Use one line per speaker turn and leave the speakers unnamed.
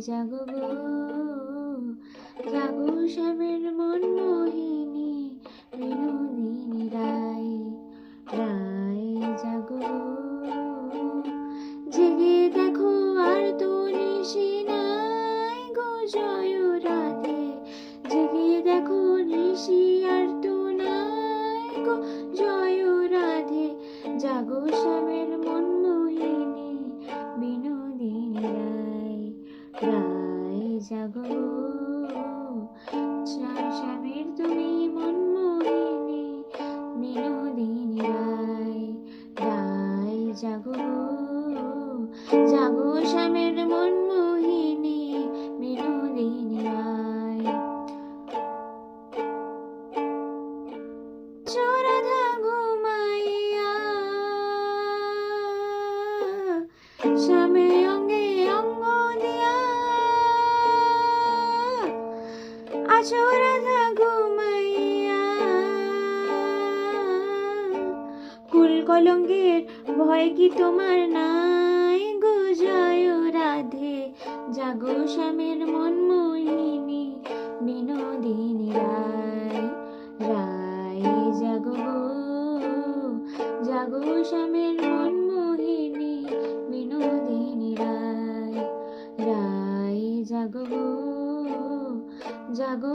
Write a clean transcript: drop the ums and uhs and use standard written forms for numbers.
জাগো গো, জাগো শ্যামের মন মোহিনী বিনোদিনী রায়, রায় জাগো গো, জেগে দেখো আর তো নিশি নাই গো জয় রাধে, জেগে দেখো নিশি আর তো নাই গো জয় রাধে, জাগো শ্যামের মন মোহিনী বিনোদিনী রায়, রায় জাগো শ্যামের তুমি মন মোহিনী বিনোদিনী রায়, রায় জাগো, জাগো শ্যামের মন মোহিনী বিনোদিনী রায়। রাধা ঘুমাইয়া শ্যামে অঙ্গে অঙ্গ দিয়া, আছো রাধা ঘুমাইয়া, কুল কলঙ্কের ভয় কি তোমার নাই গো জয় রাধে, জাগো শ্যামের মন মোহিনী বিনোদিনী রায়, রায় জাগো, জাগো শ্যামের মন মোহিনী বিনোদিনী রায়, রায় জাগো, জাগো